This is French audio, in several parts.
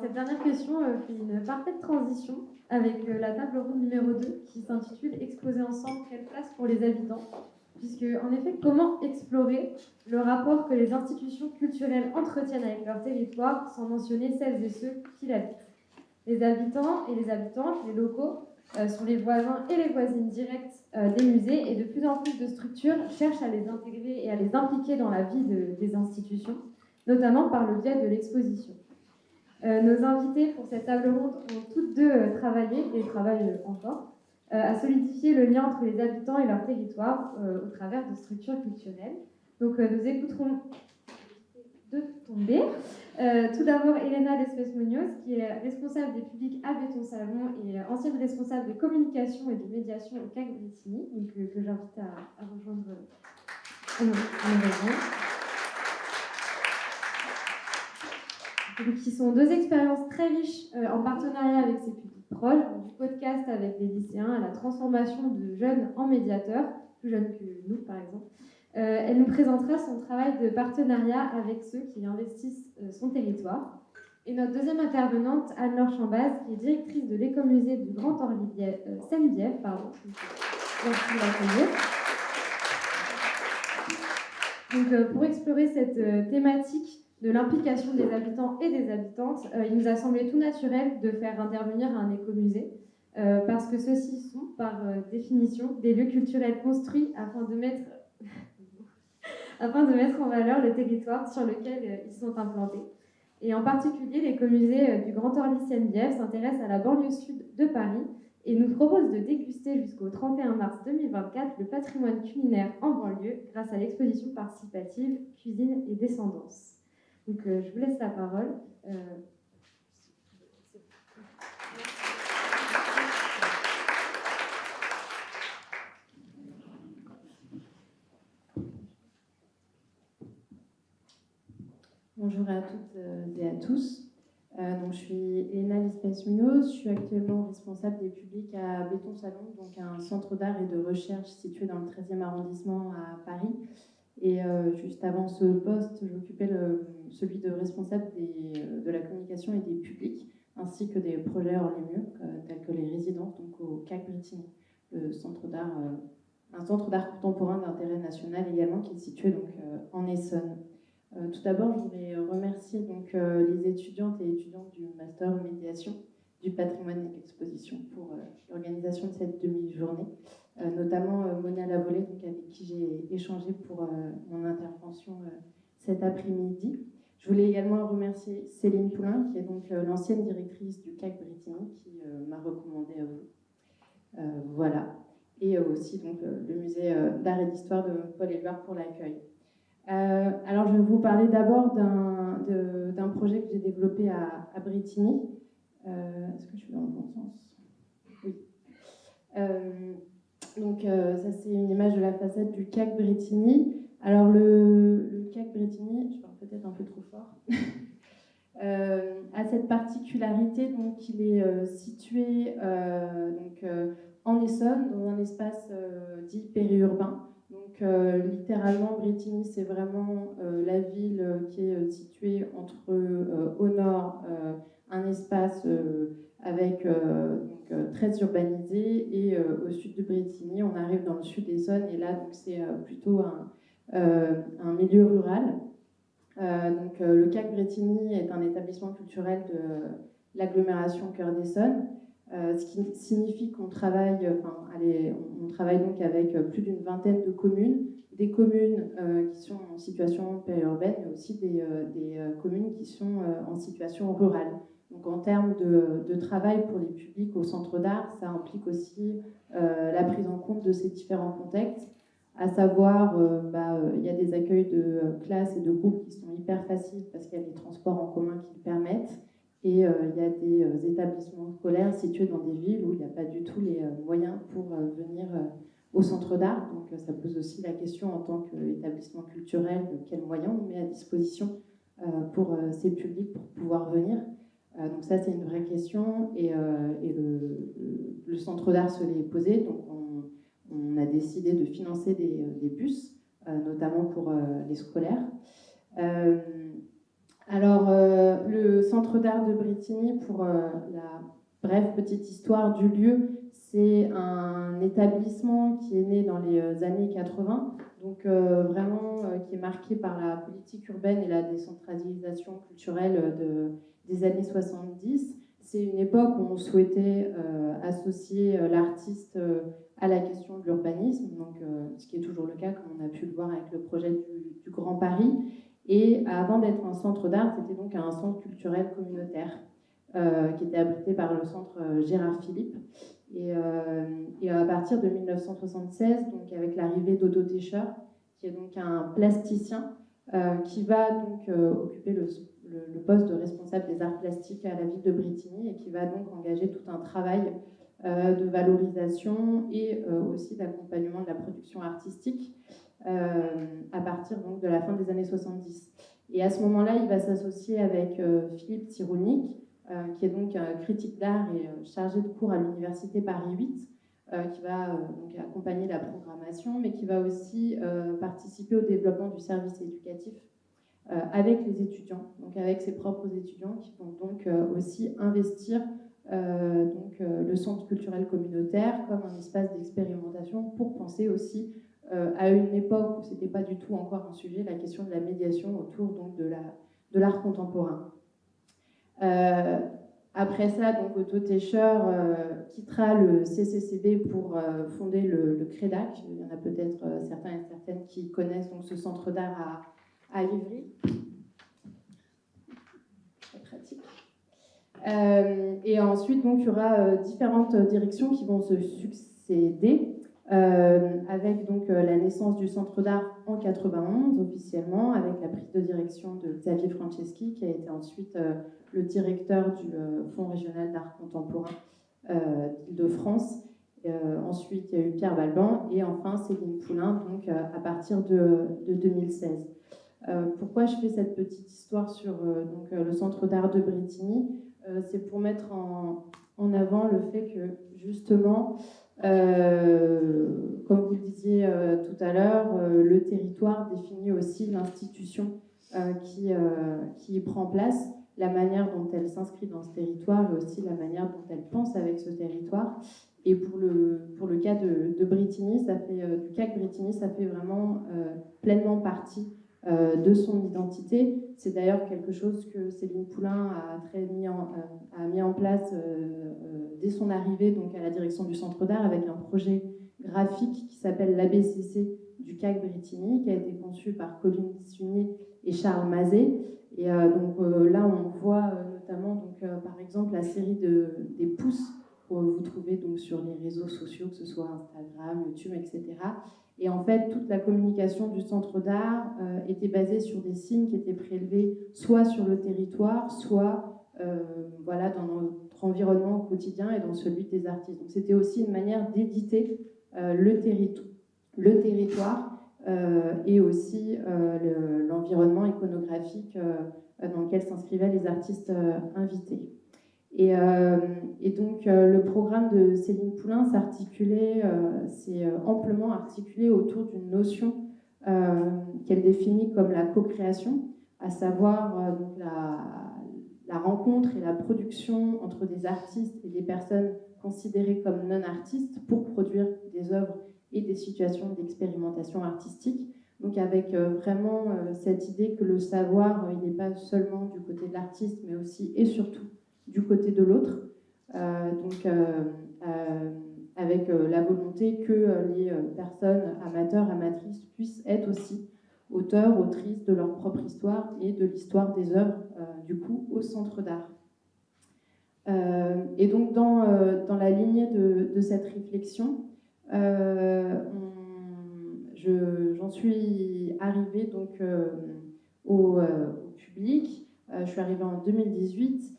cette dernière question fait une parfaite transition avec la table ronde numéro 2 qui s'intitule « Exposer ensemble, quelle place pour les habitants ?» Puisque, en effet, comment explorer le rapport que les institutions culturelles entretiennent avec leur territoire sans mentionner celles et ceux qui l'habitent. Les habitants et les habitantes, les locaux, sont les voisins et les voisines directes des musées et de plus en plus de structures cherchent à les intégrer et à les impliquer dans la vie des institutions, notamment par le biais de l'exposition. Nos invités pour cette table ronde ont toutes deux travaillé, et travaillent encore, à solidifier le lien entre les habitants et leur territoire au travers de structures culturelles. Donc nous écouterons de tomber. Tout d'abord, Elena Lespès-Munoz, qui est responsable des publics à Béton Salon et ancienne responsable de communication et de médiation au CAC Brétigny, donc, que j'invite à rejoindre qui sont deux expériences très riches en partenariat avec ces publics proches, du podcast avec les lycéens à la transformation de jeunes en médiateurs, plus jeunes que nous par exemple. Elle nous présentera son travail de partenariat avec ceux qui investissent son territoire. Et notre deuxième intervenante, Anne-Laure Chambaz, qui est directrice de l'écomusée du Grand Orly Seine-Bièvre, merci de l'accueillir. Donc, pour explorer cette thématique de l'implication des habitants et des habitantes, il nous a semblé tout naturel de faire intervenir un écomusée, parce que ceux-ci sont, par définition, des lieux culturels construits afin de mettre en valeur le territoire sur lequel ils sont implantés. Et en particulier, l'écomusée du Grand Orly Seine-Bièvre s'intéresse à la banlieue sud de Paris et nous propose de déguster jusqu'au 31 mars 2024 le patrimoine culinaire en banlieue grâce à l'exposition participative Cuisine et Descendance. Donc je vous laisse la parole. Bonjour à toutes et à tous. Donc, je suis Elena Lespès-Munoz, je suis actuellement responsable des publics à Béton Salon, donc un centre d'art et de recherche situé dans le 13e arrondissement à Paris. Et juste avant ce poste, j'occupais celui de responsable de la communication et des publics, ainsi que des projets hors les murs, tels que les résidences, donc au CAC Brétigny, un centre d'art contemporain d'intérêt national également, qui est situé donc, en Essonne. Tout d'abord, je voulais remercier donc, les étudiantes et étudiants du Master en médiation du patrimoine et de l'exposition pour l'organisation de cette demi-journée, notamment Monia Lavolée, donc, avec qui j'ai échangé pour mon intervention cet après-midi. Je voulais également remercier Céline Poulain, qui est donc l'ancienne directrice du CAC Brétigny, qui m'a recommandé à vous. Voilà. Et aussi donc, le musée d'art et d'histoire de Paul-Éluard pour l'accueil. Alors, je vais vous parler d'abord d'un projet que j'ai développé à Brétigny. Est-ce que je suis dans le bon sens ? Oui. Donc, ça, c'est une image de la façade du CAC Brétigny. Alors, le CAC Brétigny, je parle peut-être un peu trop fort, a cette particularité, donc, qu'il est situé en Essonne, dans un espace dit périurbain. Donc, littéralement, Brétigny, c'est vraiment la ville qui est située entre, au nord, un espace avec très urbanisé, et au sud de Brétigny, on arrive dans le sud d'Essonne, et là, donc, c'est plutôt un milieu rural. Donc, le CAC Brétigny est un établissement culturel de l'agglomération Cœur d'Essonne. Ce qui signifie qu'on travaille, on travaille donc avec plus d'une vingtaine de communes, des communes qui sont en situation périurbaine, mais aussi des communes qui sont en situation rurale. Donc en termes de travail pour les publics au centre d'art, ça implique aussi la prise en compte de ces différents contextes, à savoir, il y a des accueils de classes et de groupes qui sont hyper faciles parce qu'il y a des transports en commun qui le permettent. Et il y a des établissements scolaires situés dans des villes où il n'y a pas du tout les moyens pour venir au centre d'art. Donc ça pose aussi la question en tant qu'établissement culturel de quels moyens on met à disposition pour ces publics pour pouvoir venir. Donc ça, c'est une vraie question, et le centre d'art se l'est posé. Donc on a décidé de financer des bus, notamment pour les scolaires. Alors, le Centre d'art de Brétigny, pour la brève petite histoire du lieu, c'est un établissement qui est né dans les années 80, donc vraiment qui est marqué par la politique urbaine et la décentralisation culturelle des années 70. C'est une époque où on souhaitait associer l'artiste à la question de l'urbanisme, donc, ce qui est toujours le cas, comme on a pu le voir avec le projet du Grand Paris. Et avant d'être un centre d'art, c'était donc un centre culturel communautaire qui était abrité par le centre Gérard Philipe. Et à partir de 1976, donc avec l'arrivée d'Otto Tescher, qui est donc un plasticien qui va donc occuper le poste de responsable des arts plastiques à la ville de Brétigny et qui va donc engager tout un travail de valorisation et aussi d'accompagnement de la production artistique à partir donc de la fin des années 70. Et à ce moment-là, il va s'associer avec Philippe Cyrulnik, qui est donc critique d'art et chargé de cours à l'université Paris 8, qui va donc accompagner la programmation, mais qui va aussi participer au développement du service éducatif avec les étudiants, donc avec ses propres étudiants qui vont donc aussi investir le centre culturel communautaire comme un espace d'expérimentation pour penser aussi à une époque où c'était pas du tout encore un sujet, la question de la médiation autour donc de l'art contemporain. Après ça, donc Otto Tescher quittera le CCCB pour fonder le CREDAC. Il y en a peut-être certains et certaines qui connaissent donc ce centre d'art à Ivry. Très pratique. Et ensuite, donc, il y aura différentes directions qui vont se succéder, avec donc la naissance du Centre d'art en 91 officiellement, avec la prise de direction de Xavier Franceschi, qui a été ensuite le directeur du Fonds régional d'art contemporain d'Île-de-France. Ensuite, il y a eu Pierre Balban et enfin Céline Poulain, donc à partir de 2016. Pourquoi je fais cette petite histoire sur le Centre d'art de Brétigny? C'est pour mettre en avant le fait que, justement, comme vous le disiez tout à l'heure, le territoire définit aussi l'institution qui prend place, la manière dont elle s'inscrit dans ce territoire et aussi la manière dont elle pense avec ce territoire. Et pour le cas de Brétigny, du CAC Brétigny, ça fait vraiment pleinement partie de son identité. C'est d'ailleurs quelque chose que Céline Poulain a mis en place dès son arrivée donc à la direction du Centre d'art avec un projet graphique qui s'appelle l'ABCC du CAC Brétigny, qui a été conçu par Colline Sunier et Charles Mazet. Et là, on voit notamment par exemple la série des pouces que vous trouvez donc sur les réseaux sociaux, que ce soit Instagram, YouTube, etc. Et en fait, toute la communication du centre d'art était basée sur des signes qui étaient prélevés soit sur le territoire, soit dans notre environnement quotidien et dans celui des artistes. Donc c'était aussi une manière d'éditer le territoire et aussi l'environnement iconographique dans lequel s'inscrivaient les artistes invités. Et donc, le programme de Céline Poulain s'est amplement articulé autour d'une notion qu'elle définit comme la co-création, à savoir la rencontre et la production entre des artistes et des personnes considérées comme non-artistes pour produire des œuvres et des situations d'expérimentation artistique. Donc avec vraiment cette idée que le savoir, il n'est pas seulement du côté de l'artiste, mais aussi et surtout du côté de l'autre, avec la volonté que les personnes amateurs, amatrices puissent être aussi auteurs, autrices de leur propre histoire et de l'histoire des œuvres, du coup, au centre d'art. Et donc, dans la lignée de cette réflexion, j'en suis arrivée donc, au public. Je suis arrivée en 2018.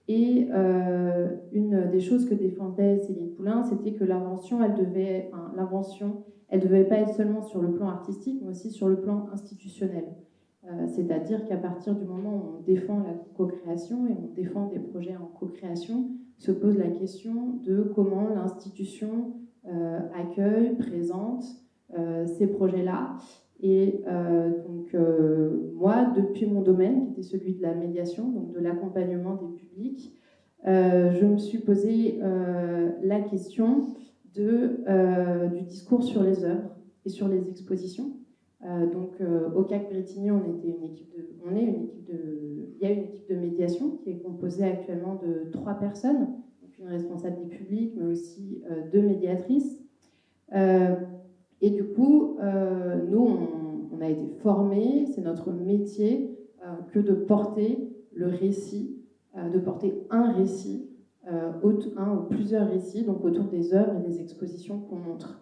Et une des choses que défendait Céline Poulain, c'était que l'invention, elle devait pas être seulement sur le plan artistique, mais aussi sur le plan institutionnel. C'est-à-dire qu'à partir du moment où on défend la co-création et on défend des projets en co-création, se pose la question de comment l'institution accueille, présente ces projets-là. Et moi, depuis mon domaine, qui était celui de la médiation, donc de l'accompagnement des publics, je me suis posé la question du discours sur les œuvres et sur les expositions. Au CAC Brétigny, il y a une équipe de médiation qui est composée actuellement de 3 personnes, donc une responsable des publics, mais aussi 2 médiatrices. Et du coup, nous, on a été formés, c'est notre métier que de porter le récit, de porter un récit, un ou plusieurs récits, donc autour des œuvres et des expositions qu'on montre.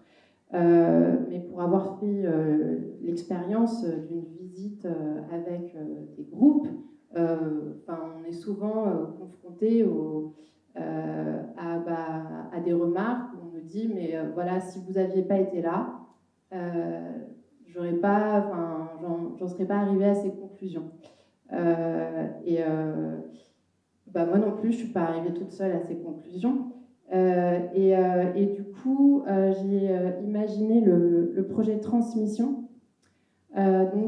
Mais pour avoir fait l'expérience d'une visite avec des groupes, on est souvent confronté à des remarques où on nous dit mais voilà, si vous n'aviez pas été là, j'en serais pas arrivée à ces conclusions. Moi non plus, je suis pas arrivée toute seule à ces conclusions. Et du coup, j'ai imaginé le projet de transmission,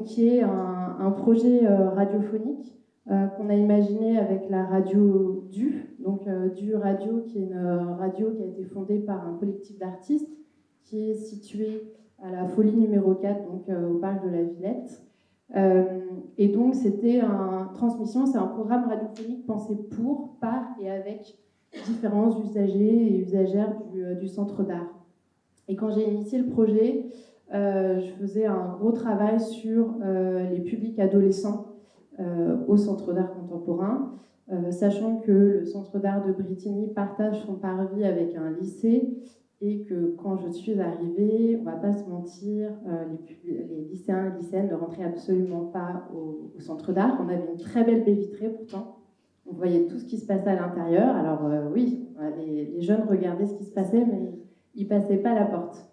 qui est un projet radiophonique qu'on a imaginé avec la radio DU, DU Radio, qui est une radio qui a été fondée par un collectif d'artistes qui est situé à la Folie numéro 4, au parc de la Villette. Et donc, c'était transmission, c'est un programme radiophonique pensé pour, par et avec différents usagers et usagères du centre d'art. Et quand j'ai initié le projet, je faisais un gros travail sur les publics adolescents au centre d'art contemporain, sachant que le centre d'art de Brétigny partage son parvis avec un lycée et que quand je suis arrivée, on ne va pas se mentir, les lycéens et lycéennes ne rentraient absolument pas au centre d'art. On avait une très belle baie vitrée pourtant. On voyait tout ce qui se passait à l'intérieur. Alors oui, les jeunes regardaient ce qui se passait, mais ils ne passaient pas la porte.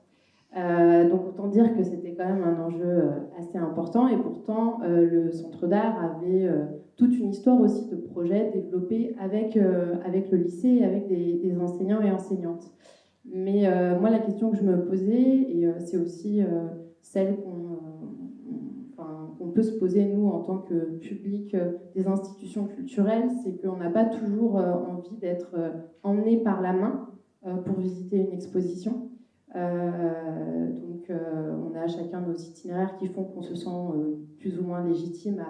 Donc autant dire que c'était quand même un enjeu assez important. Et pourtant, le centre d'art avait toute une histoire aussi de projets développés avec le lycée et avec des enseignants et enseignantes. Mais moi, la question que je me posais, et c'est aussi celle qu'on peut se poser, nous, en tant que public des institutions culturelles, c'est qu'on n'a pas toujours envie d'être emmené par la main pour visiter une exposition. On a chacun nos itinéraires qui font qu'on se sent plus ou moins légitime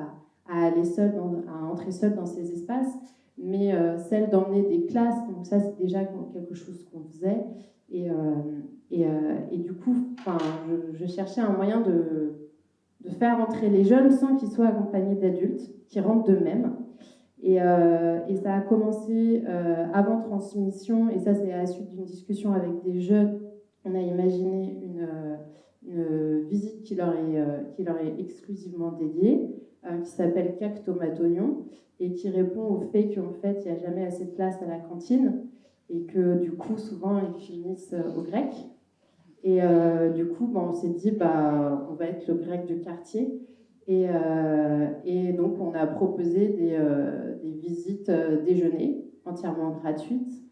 à aller seul, à entrer seul dans ces espaces. Mais celle d'emmener des classes, donc ça c'est déjà quelque chose qu'on faisait. Et du coup, je cherchais un moyen de faire entrer les jeunes sans qu'ils soient accompagnés d'adultes, qui rentrent d'eux-mêmes. Et ça a commencé avant transmission, et ça c'est à la suite d'une discussion avec des jeunes. On a imaginé une visite qui leur est exclusivement dédiée, qui s'appelle CAC Tomate Oignon, et qui répond au fait qu'en fait, il n'y a jamais assez de place à la cantine, et que du coup, souvent, ils finissent au grec. Et du coup, on s'est dit, on va être le grec du quartier. Et donc, on a proposé des visites déjeuner entièrement gratuites.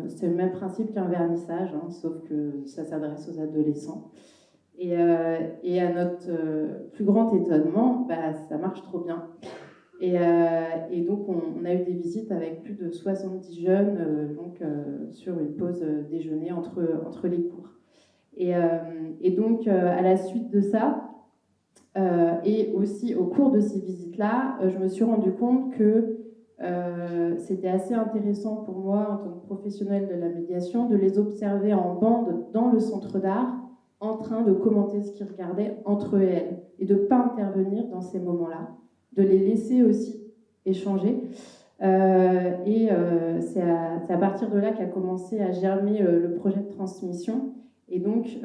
C'est le même principe qu'un vernissage, sauf que ça s'adresse aux adolescents. Et à notre plus grand étonnement, ça marche trop bien. Et donc, on a eu des visites avec plus de 70 jeunes sur une pause déjeuner entre les cours. Et donc, à la suite de ça, et aussi au cours de ces visites-là, je me suis rendu compte que c'était assez intéressant pour moi, en tant que professionnelle de la médiation, de les observer en bande dans le centre d'art, en train de commenter ce qu'ils regardaient entre eux et elles, et de ne pas intervenir dans ces moments-là, de les laisser aussi échanger. C'est à partir de là qu'a commencé à germer le projet de transmission, et donc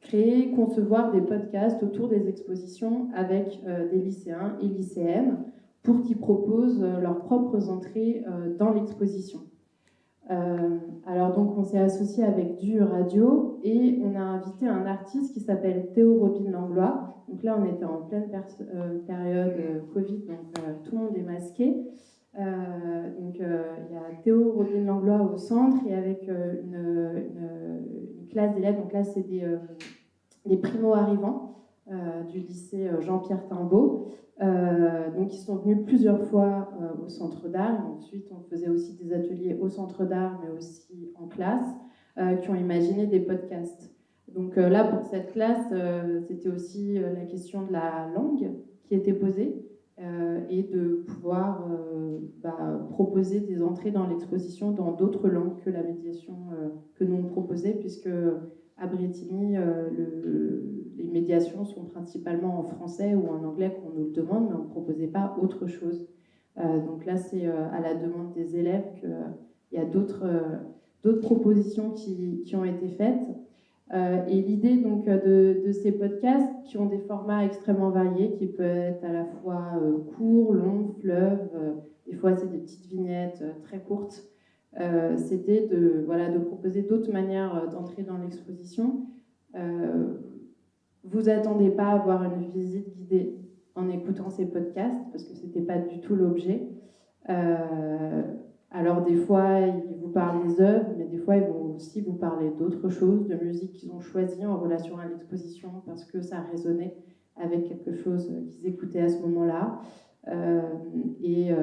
créer, concevoir des podcasts autour des expositions avec des lycéens et lycéennes pour qu'ils proposent leurs propres entrées dans l'exposition. Alors donc on s'est associé avec DU Radio et on a invité un artiste qui s'appelle Théo Robin Langlois. Donc là on était en pleine période Covid, donc tout le monde est masqué. Il y a Théo Robin Langlois au centre et avec une classe d'élèves. Donc là c'est des primo-arrivants du lycée Jean-Pierre Timbaud. Donc ils sont venus plusieurs fois au centre d'art. Ensuite, on faisait aussi des ateliers au centre d'art, mais aussi en classe, qui ont imaginé des podcasts. Donc là, pour cette classe, c'était aussi la question de la langue qui était posée et de pouvoir proposer des entrées dans l'exposition dans d'autres langues que la médiation que nous on proposait, puisque à Bretigny, les médiations sont principalement en français ou en anglais qu'on nous le demande, mais on ne proposait pas autre chose. Donc là, c'est à la demande des élèves qu'il y a d'autres propositions qui ont été faites. Et l'idée donc de ces podcasts qui ont des formats extrêmement variés, qui peuvent être à la fois courts, longs, fleuves, des fois c'est des petites vignettes très courtes, c'était de proposer d'autres manières d'entrer dans l'exposition. Vous attendez pas à avoir une visite guidée en écoutant ces podcasts, parce que c'était pas du tout l'objet. Alors des fois, ils vous parlent des œuvres, mais des fois, ils vont aussi vous parler d'autres choses, de musique qu'ils ont choisies en relation à l'exposition, parce que ça résonnait avec quelque chose qu'ils écoutaient à ce moment-là. Et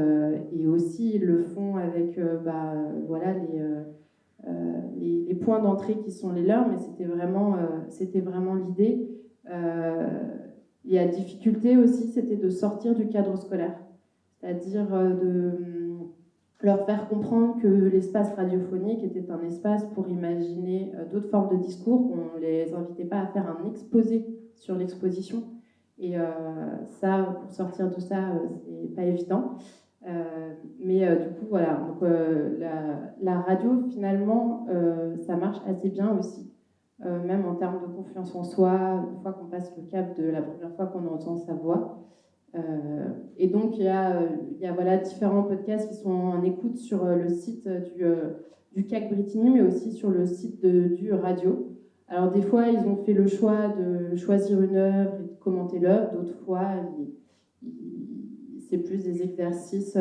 aussi, ils le font avec les points d'entrée qui sont les leurs, mais c'était vraiment l'idée. Il y a difficulté aussi, c'était de sortir du cadre scolaire, c'est-à-dire de leur faire comprendre que l'espace radiophonique était un espace pour imaginer d'autres formes de discours, qu'on ne les invitait pas à faire un exposé sur l'exposition. Et ça, pour sortir de ça, c'est pas évident. Mais du coup, voilà. Donc, la radio, finalement, ça marche assez bien aussi, même en termes de confiance en soi, une fois qu'on passe le cap de la première fois qu'on entend sa voix. Et donc, il y a différents podcasts qui sont en écoute sur le site du CAC Bretigny, mais aussi sur le site du radio. Alors, des fois, ils ont fait le choix de choisir une œuvre et de commenter l'œuvre. D'autres fois, c'est plus des exercices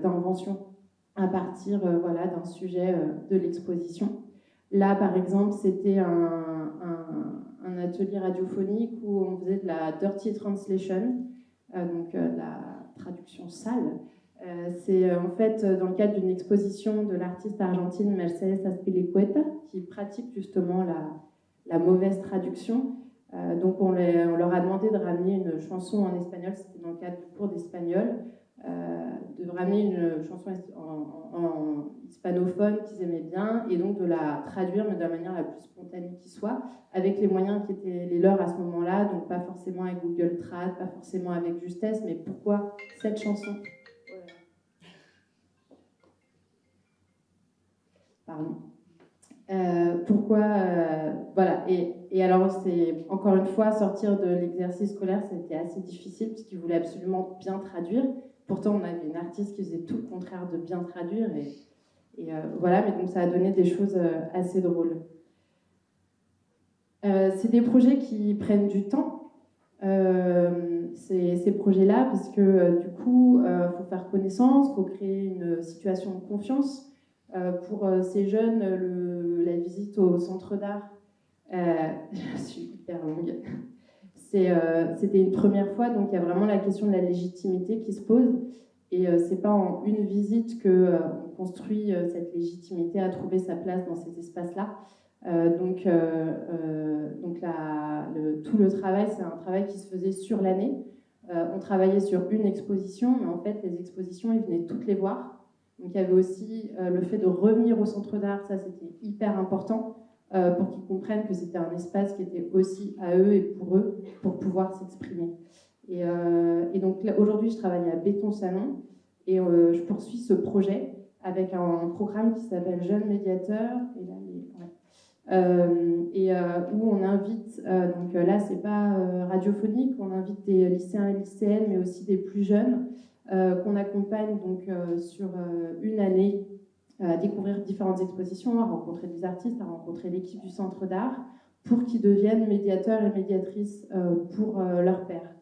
d'invention à partir d'un sujet de l'exposition. Là, par exemple, c'était un atelier radiophonique où on faisait de la dirty translation, donc la traduction sale. C'est en fait dans le cadre d'une exposition de l'artiste argentine Mercedes Azpilicueta qui pratique justement la mauvaise traduction. Donc on leur a demandé de ramener une chanson en espagnol, c'était dans le cadre du cours d'espagnol, de ramener une chanson en hispanophone qu'ils aimaient bien et donc de la traduire mais de la manière la plus spontanée qui soit, avec les moyens qui étaient les leurs à ce moment-là, donc pas forcément avec Google Trad, pas forcément avec justesse, mais pourquoi cette chanson ? Pardon. Voilà. Et alors, c'est encore une fois, sortir de l'exercice scolaire, c'était assez difficile puisqu'ils voulaient absolument bien traduire. Pourtant, on avait une artiste qui faisait tout le contraire de bien traduire. Voilà, mais donc ça a donné des choses assez drôles. C'est des projets qui prennent du temps, ces projets-là, parce que du coup, faut faire connaissance, faut créer une situation de confiance. Pour ces jeunes, la visite au centre d'art, je suis hyper longue. C'était une première fois, donc il y a vraiment la question de la légitimité qui se pose. Et c'est pas en une visite qu'on construit cette légitimité à trouver sa place dans ces espaces-là. Donc tout le travail, c'est un travail qui se faisait sur l'année. On travaillait sur une exposition, mais en fait, les expositions, ils venaient toutes les voir. Donc il y avait aussi le fait de revenir au centre d'art, ça c'était hyper important pour qu'ils comprennent que c'était un espace qui était aussi à eux et pour pouvoir s'exprimer. Et donc là, aujourd'hui, je travaille à Béton Salon et je poursuis ce projet avec un programme qui s'appelle Jeunes Médiateurs. Et là, où on invite, donc là c'est pas radiophonique, on invite des lycéens et lycéennes, mais aussi des plus jeunes, qu'on accompagne donc sur une année à découvrir différentes expositions, à rencontrer des artistes, à rencontrer l'équipe du centre d'art, pour qu'ils deviennent médiateurs et médiatrices pour leur pairs.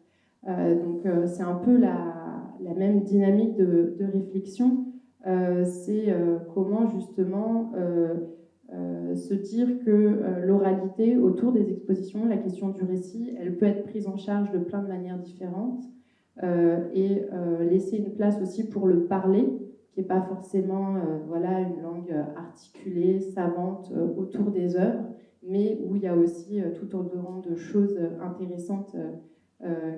Donc c'est un peu la même dynamique de réflexion. C'est comment justement se dire que l'oralité autour des expositions, la question du récit, elle peut être prise en charge de plein de manières différentes et laisser une place aussi pour le parler, qui n'est pas forcément voilà, une langue articulée, savante autour des œuvres, mais où il y a aussi tout autant de choses intéressantes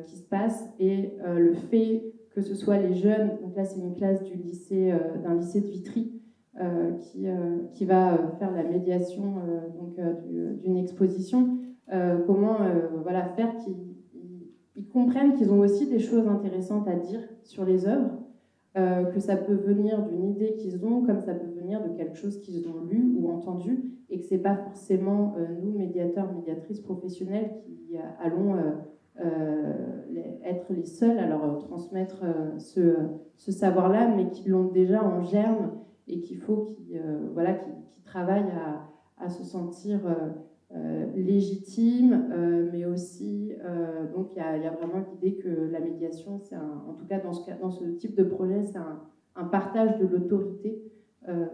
qui se passent. Et le fait que ce soit les jeunes, donc là c'est une classe du lycée, d'un lycée de Vitry, qui va faire la médiation d'une exposition, comment voilà, faire qu'ils comprennent qu'ils ont aussi des choses intéressantes à dire sur les œuvres, que ça peut venir d'une idée qu'ils ont, comme ça peut venir de quelque chose qu'ils ont lu ou entendu, et que c'est pas forcément nous, médiateurs, médiatrices professionnels, qui allons être les seuls à leur transmettre ce savoir-là, mais qui l'ont déjà en germe et qu'il faut qu'ils voilà, qu'ils travaillent à se sentir légitime, mais aussi donc il y a vraiment l'idée que la médiation, c'est en tout cas dans ce type de projet, c'est un partage de l'autorité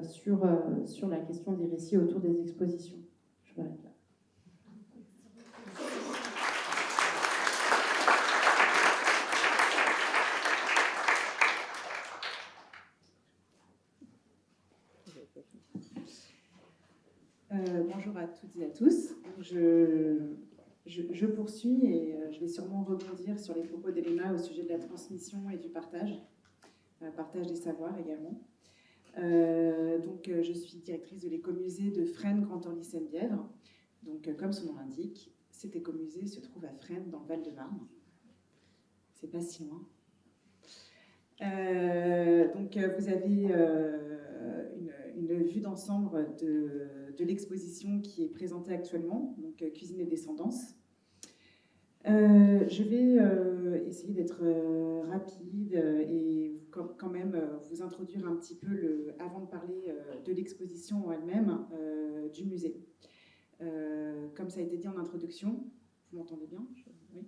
sur la question des récits autour des expositions. Je m'arrête là. Bonjour à toutes et à tous. Je poursuis et je vais sûrement rebondir sur les propos d'Elena au sujet de la transmission et du partage des savoirs également. Je suis directrice de l'écomusée de Fresnes Grand Orly Seine-Bièvre. Donc, comme son nom l'indique, cet écomusée se trouve à Fresnes, dans le Val-de-Marne. C'est pas si loin. Vous avez une vue d'ensemble de l'exposition qui est présentée actuellement, donc Cuisine et Descendance. Je vais essayer d'être rapide et quand même vous introduire un petit peu, avant de parler de l'exposition en elle-même, du musée. Comme ça a été dit en introduction, vous m'entendez bien ? Oui.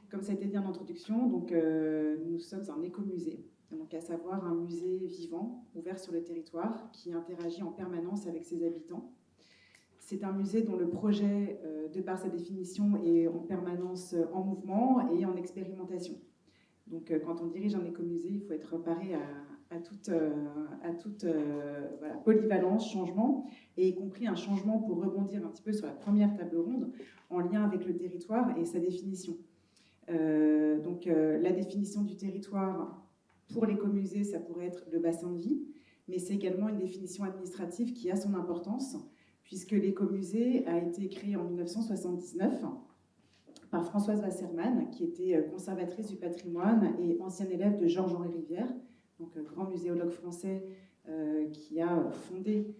Comme ça a été dit en introduction, donc, nous sommes un écomusée. Donc, à savoir un musée vivant, ouvert sur le territoire, qui interagit en permanence avec ses habitants. C'est un musée dont le projet, de par sa définition, est en permanence en mouvement et en expérimentation. Donc, quand on dirige un écomusée, il faut être paré à toute voilà, polyvalence, changement, et y compris un changement pour rebondir un petit peu sur la première table ronde, en lien avec le territoire et sa définition. La définition du territoire, pour l'écomusée, ça pourrait être le bassin de vie, mais c'est également une définition administrative qui a son importance, puisque l'écomusée a été créé en 1979 par Françoise Wasserman, qui était conservatrice du patrimoine et ancienne élève de Georges-Henri Rivière, donc grand muséologue français qui a fondé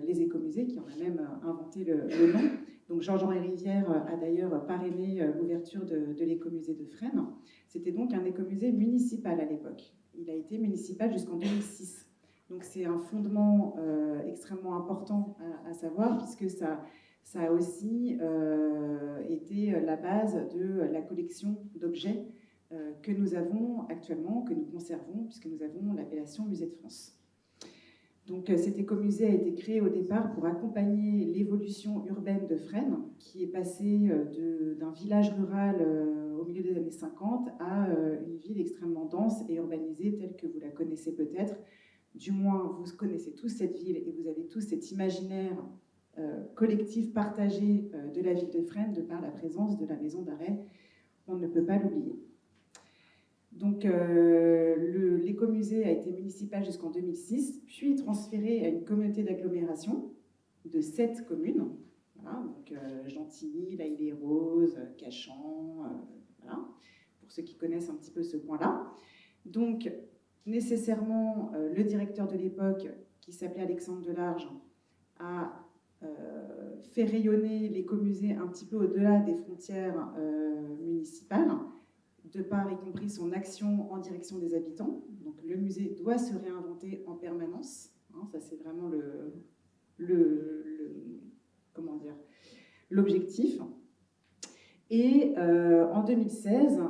les écomusées, qui en a même inventé le nom. Donc Georges-Henri Rivière a d'ailleurs parrainé l'ouverture de l'écomusée de Fresnes. C'était donc un écomusée municipal à l'époque. Il a été municipal jusqu'en 2006. Donc c'est un fondement extrêmement important à savoir, puisque ça a aussi été la base de la collection d'objets que nous avons actuellement, que nous conservons, puisque nous avons l'appellation Musée de France. Donc cet écomusée a été créé au départ pour accompagner l'évolution urbaine de Fresnes, qui est passée d'un village rural au milieu des années 50 à une ville extrêmement dense et urbanisée, telle que vous la connaissez peut-être. Du moins, vous connaissez tous cette ville et vous avez tous cet imaginaire collectif partagé de la ville de Fresnes de par la présence de la maison d'arrêt. On ne peut pas l'oublier. Donc, l'écomusée a été municipal jusqu'en 2006, puis transféré à une communauté d'agglomération de 7 communes. Voilà, donc Gentilly, La Île-et-Rose, Cachan, voilà, pour ceux qui connaissent un petit peu ce point-là. Donc, nécessairement, le directeur de l'époque, qui s'appelait Alexandre Delarge, a fait rayonner l'écomusée un petit peu au-delà des frontières municipales, de par y compris son action en direction des habitants. Donc le musée doit se réinventer en permanence. Hein, ça, c'est vraiment l'objectif. Et en 2016,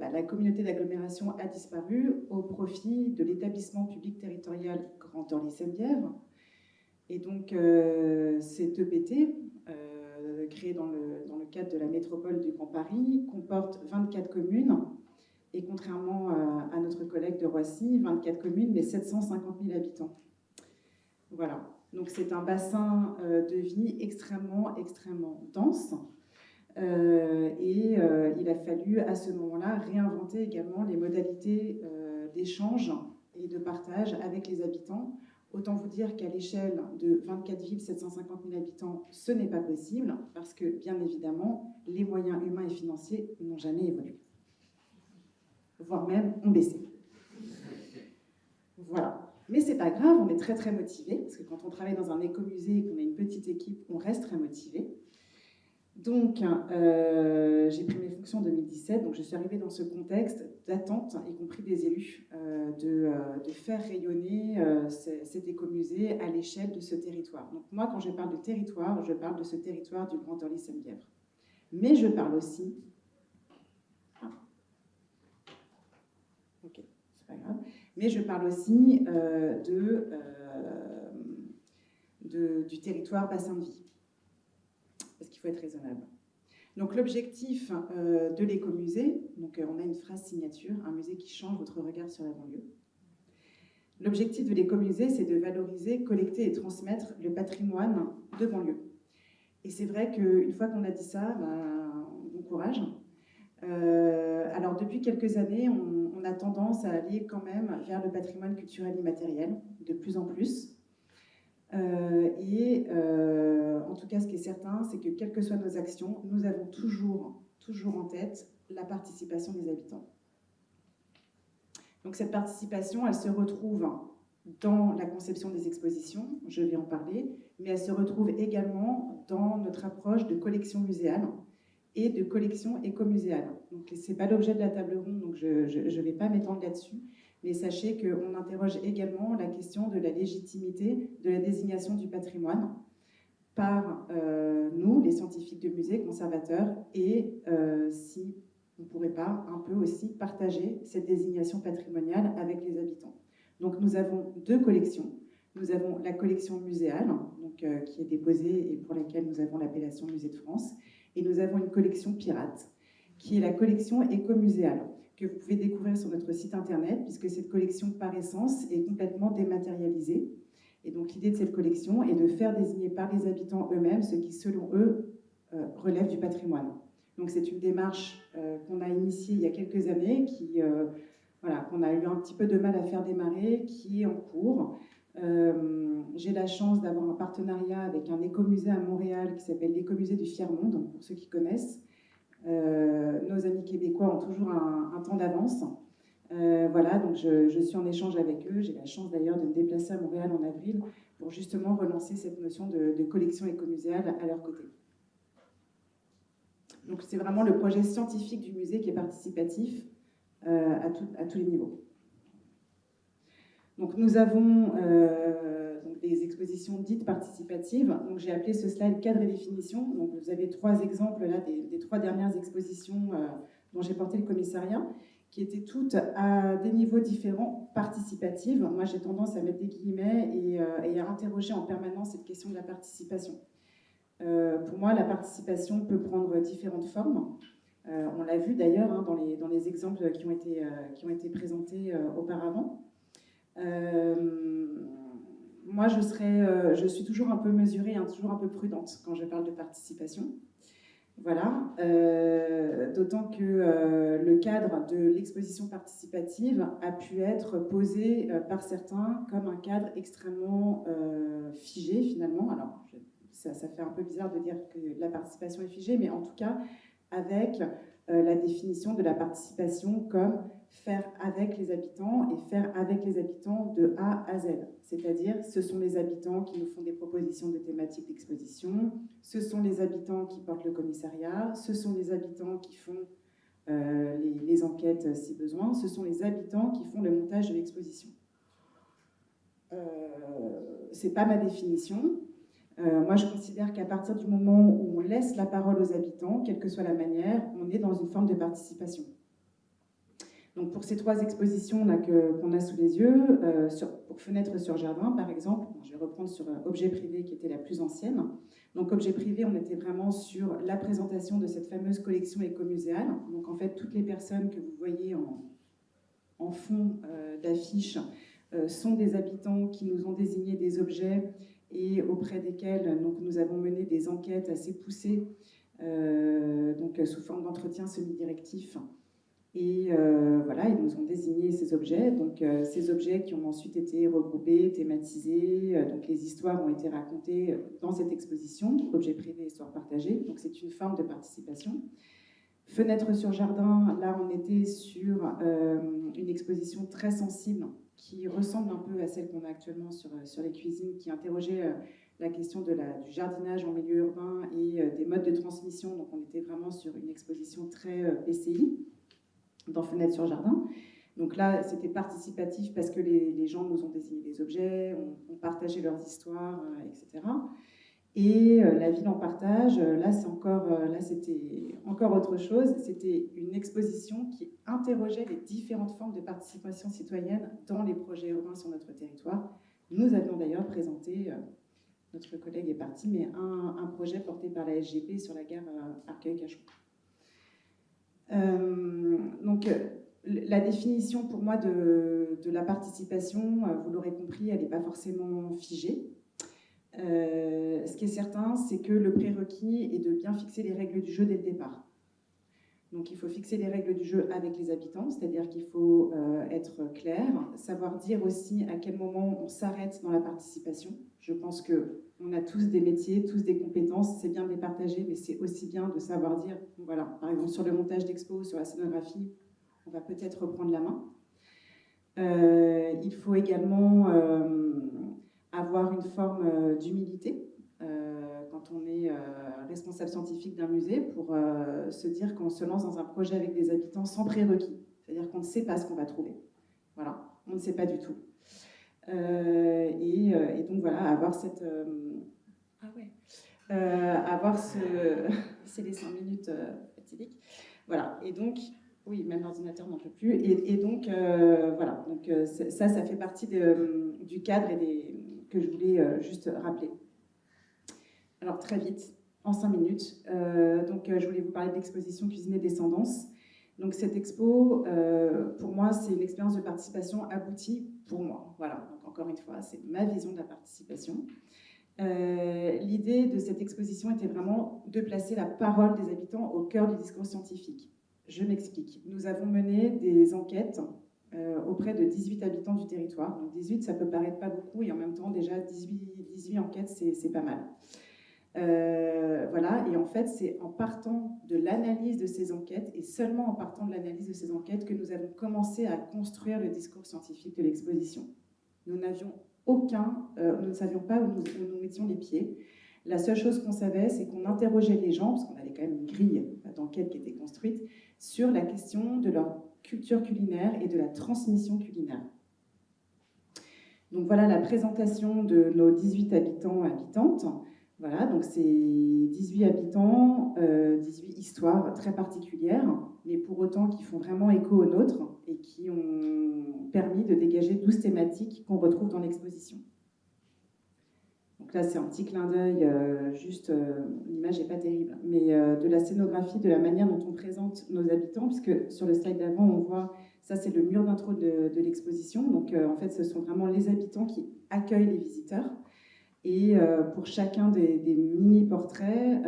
la communauté d'agglomération a disparu au profit de l'établissement public territorial Grand Orly Seine-Bièvre. Et donc, cet EPT, créé dans le cadre de la métropole du Grand Paris, comporte 24 communes, et contrairement à notre collègue de Roissy, 24 communes, mais 750 000 habitants. Voilà, donc c'est un bassin de vie extrêmement, extrêmement dense. Il a fallu à ce moment-là réinventer également les modalités d'échange et de partage avec les habitants. Autant vous dire qu'à l'échelle de 24 villes, 750 000 habitants, ce n'est pas possible parce que, bien évidemment, les moyens humains et financiers n'ont jamais évolué, voire même ont baissé. Voilà. Mais c'est pas grave, on est très très motivé parce que quand on travaille dans un écomusée et qu'on a une petite équipe, on reste très motivé. Donc, j'ai pris mes fonctions en 2017, donc je suis arrivée dans ce contexte d'attente, y compris des élus, de faire rayonner cet écomusée à l'échelle de ce territoire. Donc moi, quand je parle de territoire, je parle de ce territoire du Grand Orly-Seine-Bièvre. Mais je parle aussi... Ok, c'est pas grave. Mais je parle aussi du territoire bassin de vie. Parce qu'il faut être raisonnable. Donc l'objectif de l'écomusée, donc on a une phrase signature, un musée qui change votre regard sur la banlieue. L'objectif de l'écomusée, c'est de valoriser, collecter et transmettre le patrimoine de banlieue. Et c'est vrai qu'une fois qu'on a dit ça, bon courage. Alors depuis quelques années, on a tendance à aller quand même vers le patrimoine culturel immatériel, de plus en plus. En tout cas, ce qui est certain, c'est que quelles que soient nos actions, nous avons toujours en tête la participation des habitants. Donc cette participation, elle se retrouve dans la conception des expositions, je vais en parler, mais elle se retrouve également dans notre approche de collection muséale et de collection écomuséale. Donc ce n'est pas l'objet de la table ronde, donc je ne vais pas m'étendre là-dessus. Mais sachez qu'on interroge également la question de la légitimité de la désignation du patrimoine par nous, les scientifiques de musée, conservateurs, et si on ne pourrait pas un peu aussi partager cette désignation patrimoniale avec les habitants. Donc nous avons deux collections. Nous avons la collection muséale, donc, qui est déposée et pour laquelle nous avons l'appellation Musée de France, et nous avons une collection pirate, qui est la collection écomuséale, que vous pouvez découvrir sur notre site internet, puisque cette collection, par essence, est complètement dématérialisée. Et donc l'idée de cette collection est de faire désigner par les habitants eux-mêmes ce qui, selon eux, relève du patrimoine. Donc c'est une démarche qu'on a initiée il y a quelques années, qu'on a eu un petit peu de mal à faire démarrer, qui est en cours. J'ai la chance d'avoir un partenariat avec un écomusée à Montréal qui s'appelle l'Écomusée du Fier-Monde, pour ceux qui connaissent. Nos amis québécois ont toujours un temps d'avance. Voilà, donc je suis en échange avec eux. J'ai la chance d'ailleurs de me déplacer à Montréal en avril pour justement relancer cette notion de collection écomuséale à leur côté. Donc c'est vraiment le projet scientifique du musée qui est participatif à tous les niveaux. Donc nous avons donc des expositions dites participatives. Donc j'ai appelé ce slide cadre et définition. Donc vous avez trois exemples là des trois dernières expositions dont j'ai porté le commissariat, qui étaient toutes à des niveaux différents, participatives. Moi j'ai tendance à mettre des guillemets et à interroger en permanence cette question de la participation. Pour moi, la participation peut prendre différentes formes. On l'a vu d'ailleurs hein, dans les exemples qui ont été présentés auparavant. Moi, je suis toujours un peu mesurée, hein, toujours un peu prudente quand je parle de participation. Voilà, d'autant que le cadre de l'exposition participative a pu être posé par certains comme un cadre extrêmement figé finalement. Alors, ça fait un peu bizarre de dire que la participation est figée, mais en tout cas avec la définition de la participation comme faire avec les habitants et faire avec les habitants de A à Z. C'est-à-dire, ce sont les habitants qui nous font des propositions de thématiques d'exposition, ce sont les habitants qui portent le commissariat, ce sont les habitants qui font les enquêtes si besoin, ce sont les habitants qui font le montage de l'exposition. C'est pas ma définition. Moi, je considère qu'à partir du moment où on laisse la parole aux habitants, quelle que soit la manière, on est dans une forme de participation. Donc pour ces 3 expositions là qu'on a sous les yeux, pour Fenêtre sur jardin par exemple, je vais reprendre sur Objet privé qui était la plus ancienne. Donc Objet privé, on était vraiment sur la présentation de cette fameuse collection écomuséale. Donc en fait, toutes les personnes que vous voyez en fond d'affiche sont des habitants qui nous ont désigné des objets et auprès desquels donc, nous avons mené des enquêtes assez poussées, donc sous forme d'entretien semi-directif. Et voilà, ils nous ont désigné ces objets. Donc ces objets qui ont ensuite été regroupés, thématisés. Donc les histoires ont été racontées dans cette exposition, Objets privés, histoire partagée. Donc c'est une forme de participation. Fenêtre sur jardin, là on était sur une exposition très sensible qui ressemble un peu à celle qu'on a actuellement sur les cuisines, qui interrogeait la question du jardinage en milieu urbain et des modes de transmission. Donc on était vraiment sur une exposition très PCI dans Fenêtre sur jardin. Donc là, c'était participatif parce que les gens nous ont désigné des objets, ont partagé leurs histoires, etc. Et la ville en partage, là c'était encore autre chose. C'était une exposition qui interrogeait les différentes formes de participation citoyenne dans les projets urbains sur notre territoire. Nous avions d'ailleurs présenté, notre collègue est parti, mais un projet porté par la SGP sur la gare Arcueil-Cachon. Donc, la définition pour moi de la participation, vous l'aurez compris, elle n'est pas forcément figée. Ce qui est certain, c'est que le prérequis est de bien fixer les règles du jeu dès le départ. Donc il faut fixer les règles du jeu avec les habitants, c'est-à-dire qu'il faut être clair, savoir dire aussi à quel moment on s'arrête dans la participation. Je pense qu'on a tous des métiers, tous des compétences, c'est bien de les partager, mais c'est aussi bien de savoir dire, voilà, par exemple sur le montage d'expo, sur la scénographie, on va peut-être reprendre la main. Il faut également avoir une forme d'humilité quand on est responsable scientifique d'un musée pour se dire qu'on se lance dans un projet avec des habitants sans prérequis. C'est-à-dire qu'on ne sait pas ce qu'on va trouver. Voilà, on ne sait pas du tout. Et donc voilà, avoir cette... avoir ce... C'est les 5 minutes fatidiques. Voilà, et donc... Oui, même l'ordinateur n'en peut plus. Et donc, voilà, donc, ça fait partie du cadre que je voulais juste rappeler. Alors, très vite, en 5 minutes, je voulais vous parler de l'exposition Cuisine et Descendance. Donc, cette expo, pour moi, c'est une expérience de participation aboutie pour moi. Voilà, donc encore une fois, c'est ma vision de la participation. L'idée de cette exposition était vraiment de placer la parole des habitants au cœur du discours scientifique. Je m'explique. Nous avons mené des enquêtes auprès de 18 habitants du territoire. Donc 18, ça peut paraître pas beaucoup, et en même temps, déjà 18 enquêtes, c'est pas mal. Voilà, et en fait, c'est en partant de l'analyse de ces enquêtes, et seulement en partant de l'analyse de ces enquêtes, que nous avons commencé à construire le discours scientifique de l'exposition. Nous n'avions nous ne savions pas où nous mettions les pieds. La seule chose qu'on savait, c'est qu'on interrogeait les gens, parce qu'on avait quand même une grille d'enquête qui était construite, sur la question de leur culture culinaire et de la transmission culinaire. Donc voilà la présentation de nos 18 habitants, habitantes. Voilà, donc c'est 18 habitants, 18 histoires très particulières, mais pour autant qui font vraiment écho aux nôtres et qui ont permis de dégager 12 thématiques qu'on retrouve dans l'exposition. Donc là, c'est un petit clin d'œil, l'image n'est pas terrible, mais de la scénographie, de la manière dont on présente nos habitants, puisque sur le slide d'avant, on voit, ça c'est le mur d'intro de l'exposition. Donc en fait, ce sont vraiment les habitants qui accueillent les visiteurs. Et pour chacun des mini-portraits,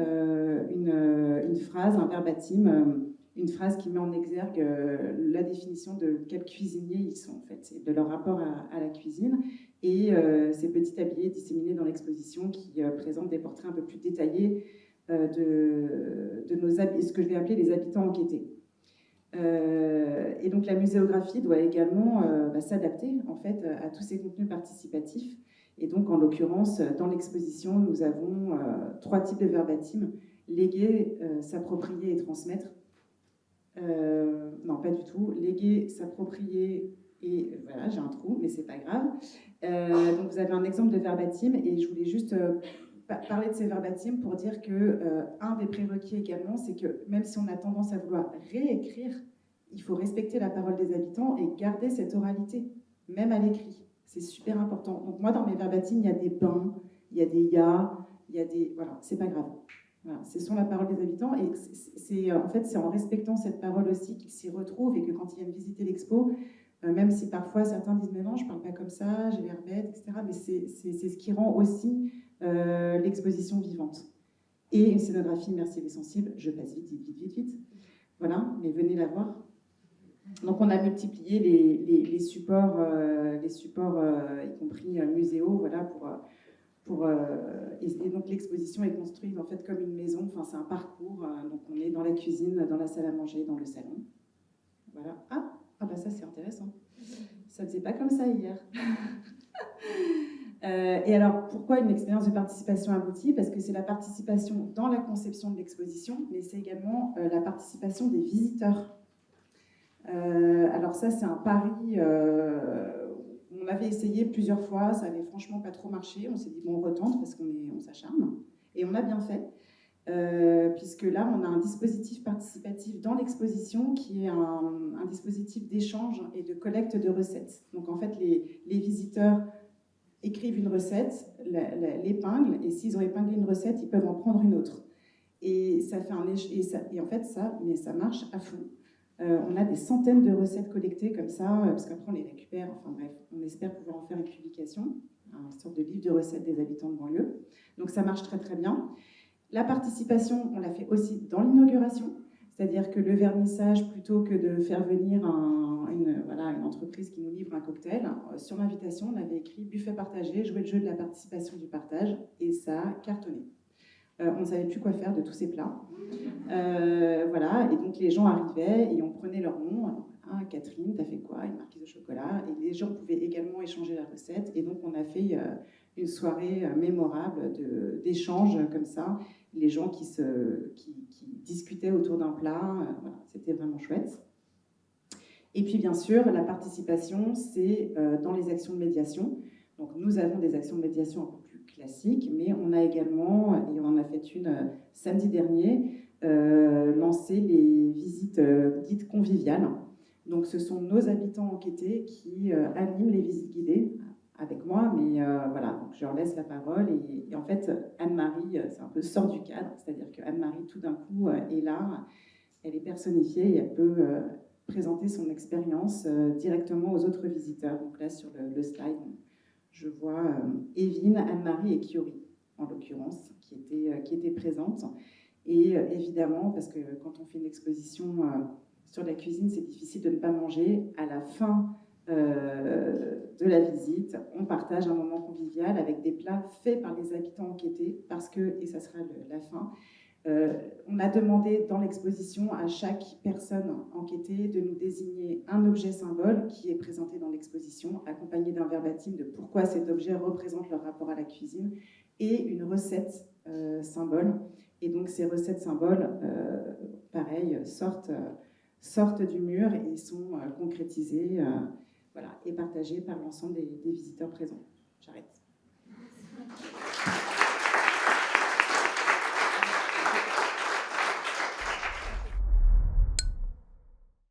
une phrase, un verbatim, une phrase qui met en exergue la définition de quels cuisiniers ils sont, en fait, de leur rapport à la cuisine. Et ces petits tabliers disséminés dans l'exposition qui présentent des portraits un peu plus détaillés de nos ce que je vais appeler les habitants enquêtés. Et donc la muséographie doit également s'adapter en fait à tous ces contenus participatifs. Et donc en l'occurrence, dans l'exposition, nous avons 3 types de verbatim: léguer, s'approprier et transmettre. Non, pas du tout. Léguer, s'approprier et voilà, j'ai un trou, mais c'est pas grave. Donc vous avez un exemple de verbatim et je voulais juste parler de ces verbatim pour dire que un des prérequis également, c'est que même si on a tendance à vouloir réécrire, il faut respecter la parole des habitants et garder cette oralité, même à l'écrit. C'est super important. Donc moi, dans mes verbatims, il y a des bains, il y a des ya, il y a des... Voilà, c'est pas grave. Voilà, ce sont la parole des habitants et en fait, c'est en respectant cette parole aussi qu'ils s'y retrouvent et que quand ils viennent visiter l'expo, même si parfois certains disent « mais non, je parle pas comme ça, j'ai l'air bête, etc. » Mais c'est ce qui rend aussi l'exposition vivante. Et une scénographie immersive et sensible, je passe vite. Voilà, mais venez la voir. Donc on a multiplié les supports, y compris muséaux, voilà, et donc l'exposition est construite en fait comme une maison, enfin c'est un parcours, donc on est dans la cuisine, dans la salle à manger, dans le salon. Voilà. Ah bah ça c'est intéressant. Ça faisait pas comme ça hier. Et alors, pourquoi une expérience de participation aboutie? Parce que c'est la participation dans la conception de l'exposition, mais c'est également la participation des visiteurs. Alors ça, c'est un pari. On avait essayé plusieurs fois, ça n'avait franchement pas trop marché. On s'est dit, bon, on retente parce qu'on s'acharne. Et on a bien fait, puisque là, on a un dispositif participatif dans l'exposition qui est un dispositif d'échange et de collecte de recettes. Donc en fait, les visiteurs écrivent une recette, l'épinglent, et s'ils ont épinglé une recette, ils peuvent en prendre une autre. Et ça fait et en fait, ça marche à fond. On a des centaines de recettes collectées comme ça, parce qu'après on les récupère, enfin bref, on espère pouvoir en faire une publication, une sorte de livre de recettes des habitants de banlieue. Donc ça marche très très bien. La participation, on l'a fait aussi dans l'inauguration, c'est-à-dire que le vernissage, plutôt que de faire venir une entreprise qui nous livre un cocktail, sur l'invitation, on avait écrit « buffet partagé, jouer le jeu de la participation du partage » et ça a cartonné. On ne savait plus quoi faire de tous ces plats. Voilà, et donc les gens arrivaient et on prenait leur nom. Alors, ah, Catherine, t'as fait quoi? Une marquise au chocolat. Et les gens pouvaient également échanger la recette. Et donc on a fait une soirée mémorable d'échanges comme ça. Les gens qui discutaient autour d'un plat. Voilà, c'était vraiment chouette. Et puis bien sûr, la participation, c'est dans les actions de médiation. Donc nous avons des actions de médiation un peu plus classiques, mais on a également, et on en a fait une samedi dernier, lancé les visites dites conviviales. Donc ce sont nos habitants enquêtés qui animent les visites guidées avec moi, mais voilà, donc je leur laisse la parole et en fait Anne-Marie, c'est un peu sort du cadre, c'est-à-dire que Anne-Marie tout d'un coup est là, elle est personnifiée et elle peut présenter son expérience directement aux autres visiteurs. Donc là sur le slide, je vois Evelyne, Anne-Marie et Kiori, en l'occurrence, qui étaient présentes. Et évidemment, parce que quand on fait une exposition sur la cuisine, c'est difficile de ne pas manger. À la fin de la visite, on partage un moment convivial avec des plats faits par les habitants enquêtés, parce que, et ça sera la fin, on a demandé dans l'exposition à chaque personne enquêtée de nous désigner un objet symbole qui est présenté dans l'exposition, accompagné d'un verbatim de pourquoi cet objet représente leur rapport à la cuisine, et une recette symbole. Et donc ces recettes symboles, pareil, sortent du mur et sont concrétisées voilà, et partagées par l'ensemble des visiteurs présents. J'arrête.